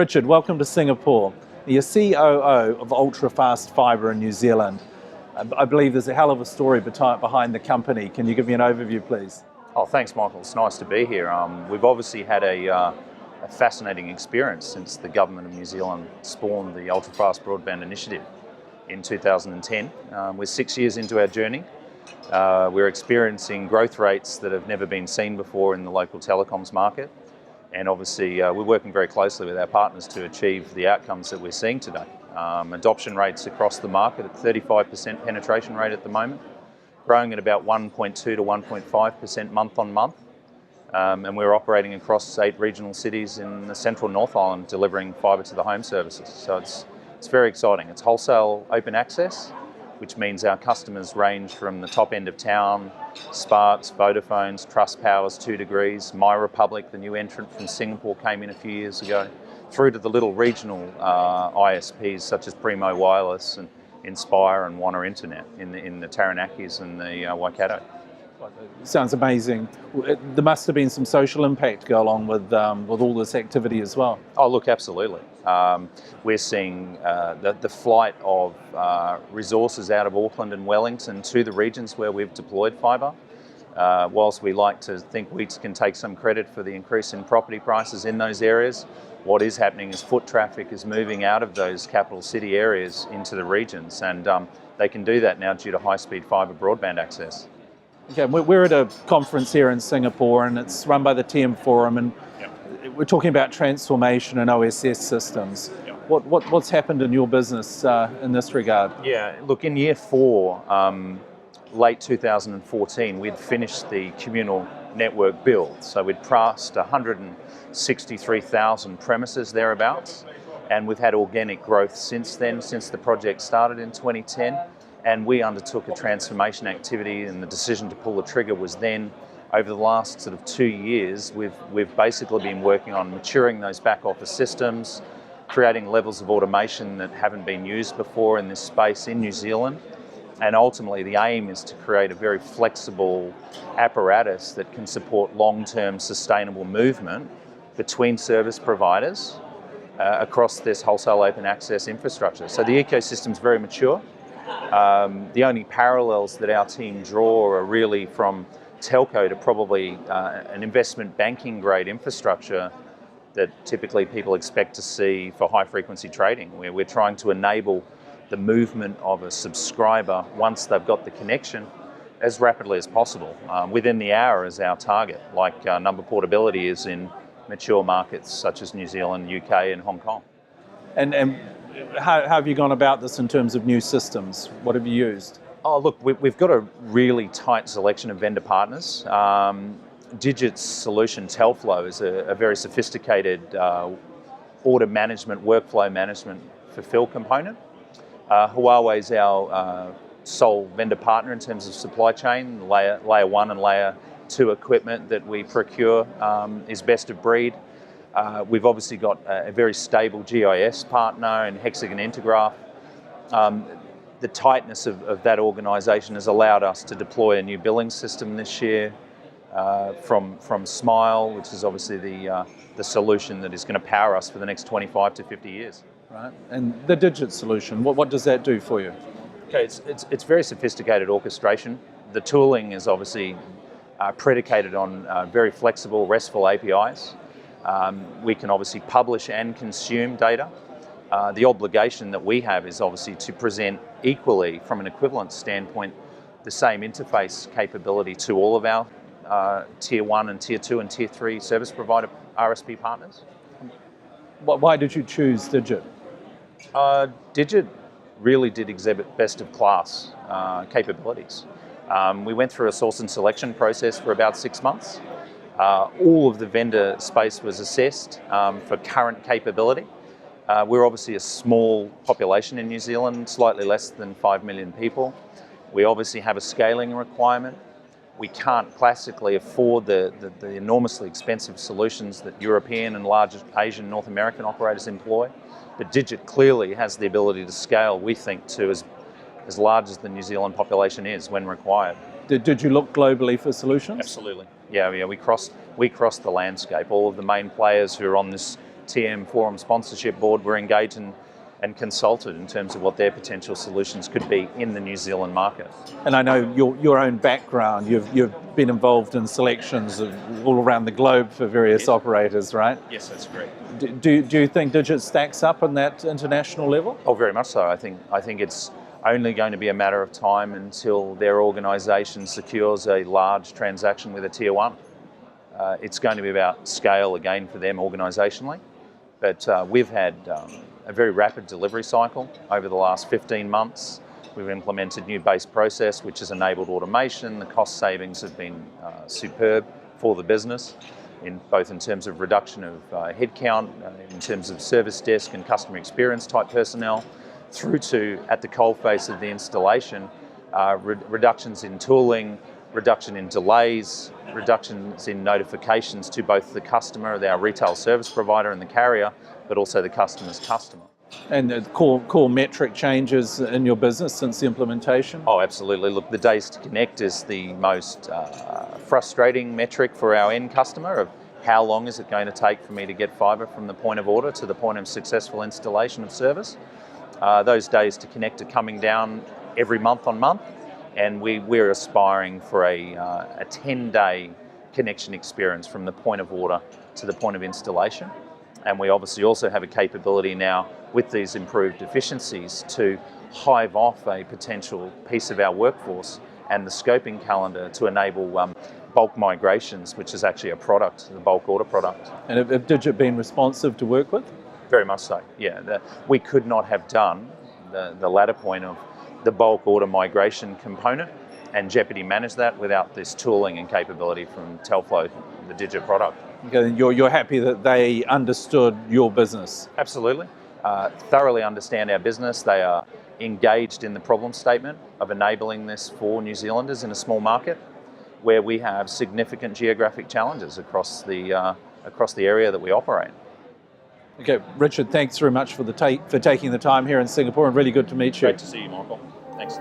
Richard, welcome to Singapore. You're COO of Ultrafast Fibre in New Zealand. I believe there's a hell of a story behind the company. Can you give me an overview, please? Oh, thanks, Michael. It's nice to be here. We've obviously had a fascinating experience since the government of New Zealand spawned the Ultrafast Broadband initiative in 2010. We're 6 years into our journey. We're experiencing growth rates that have never been seen before in the local telecoms market. And obviously, we're working very closely with our partners to achieve the outcomes that we're seeing today. Adoption rates across the market at 35% penetration rate at the moment, growing at about 1.2 to 1.5% month on month. And we're operating across 8 regional cities in the central North Island, delivering fibre to the home services. So it's very exciting. It's wholesale open access, which means our customers range from the top end of town, Sparks, Vodafones, Trustpowers, 2 Degrees, My Republic, the new entrant from Singapore came in a few years ago, through to the little regional ISPs such as Primo Wireless and Inspire and Wana Internet in the Taranakis and the Waikato. Sounds amazing. There must have been some social impact go along with all this activity as well. Oh, look, absolutely. We're seeing the flight of resources out of Auckland and Wellington to the regions where we've deployed fibre. Whilst we like to think we can take some credit for the increase in property prices in those areas, what is happening is foot traffic is moving out of those capital city areas into the regions, and they can do that now due to high-speed fibre broadband access. Okay, we're at a conference here in Singapore, and it's run by the TM Forum, and we're talking about transformation and OSS systems. What's happened in your business in this regard? Yeah, look, in year 4, late 2014, we'd finished the communal network build. So we'd passed 163,000 premises thereabouts, and we've had organic growth since then, since the project started in 2010. And we undertook a transformation activity, and the decision to pull the trigger was then. Over the last sort of 2 years, we've basically been working on maturing those back office systems, creating levels of automation that haven't been used before in this space in New Zealand. And ultimately the aim is to create a very flexible apparatus that can support long-term sustainable movement between service providers across this wholesale open access infrastructure. So the ecosystem's very mature. The only parallels that our team draw are really from telco to probably an investment banking grade infrastructure that typically people expect to see for high frequency trading, where we're trying to enable the movement of a subscriber once they've got the connection as rapidly as possible. Within the hour is our target, like number portability is in mature markets such as New Zealand, UK and Hong Kong. And how have you gone about this in terms of new systems? What have you used? Oh, look, we've got a really tight selection of vendor partners. DGIT's solution, Telflow, is a very sophisticated order management, workflow management fulfill component. Huawei's our sole vendor partner in terms of supply chain. Layer 1 and Layer 2 equipment that we procure is best of breed. We've obviously got a very stable GIS partner in Hexagon Intergraph. The tightness of that organisation has allowed us to deploy a new billing system this year from Smile, which is obviously the solution that is going to power us for the next 25 to 50 years. Right, and the DGIT solution, what does that do for you? Okay, it's very sophisticated orchestration. The tooling is obviously predicated on very flexible RESTful APIs. We can obviously publish and consume data. The obligation that we have is obviously to present equally, from an equivalent standpoint, the same interface capability to all of our Tier 1 and Tier 2 and Tier 3 service provider RSP partners. Why did you choose DGIT? DGIT really did exhibit best of class capabilities. We went through a source and selection process for about 6 months. All of the vendor space was assessed for current capability. We're obviously a small population in New Zealand, slightly less than 5 million people. We obviously have a scaling requirement. We can't classically afford the enormously expensive solutions that European and large Asian North American operators employ. But DGIT clearly has the ability to scale, we think, to as large as the New Zealand population is when required. Did you look globally for solutions? Absolutely. Yeah, we crossed the landscape. All of the main players who are on this TM Forum Sponsorship Board were engaged and consulted in terms of what their potential solutions could be in the New Zealand market. And I know your own background, you've been involved in selections all around the globe for various operators, right? Yes, that's correct. Do you think DGIT stacks up on that international level? Oh, very much so. I think it's only going to be a matter of time until their organisation secures a large transaction with a tier one. It's going to be about scale again for them organisationally, but we've had a very rapid delivery cycle over the last 15 months. We've implemented new base process, which has enabled automation. The cost savings have been superb for the business, both in terms of reduction of headcount, in terms of service desk and customer experience type personnel, through to, at the coalface of the installation, reductions in tooling, reduction in delays, reductions in notifications to both the customer, our retail service provider and the carrier, but also the customer's customer. And the core metric changes in your business since the implementation? Oh, absolutely. Look, the days to connect is the most frustrating metric for our end customer of how long is it going to take for me to get fibre from the point of order to the point of successful installation of service. Those days to connect are coming down every month on month, and we're aspiring for a 10-day connection experience from the point of order to the point of installation. And we obviously also have a capability now with these improved efficiencies to hive off a potential piece of our workforce and the scoping calendar to enable bulk migrations, which is actually a product, the bulk order product. And have DGIT been responsive to work with? Very much so, yeah. We could not have done the latter point of the bulk order migration component and Jeopardy manage that without this tooling and capability from Telflow, the DGIT product. Okay, you're happy that they understood your business? Absolutely. Thoroughly understand our business. They are engaged in the problem statement of enabling this for New Zealanders in a small market where we have significant geographic challenges across the area that we operate. Okay, Richard, thanks very much for taking the time here in Singapore, and really good to meet you. Great to see you, Michael. Thanks.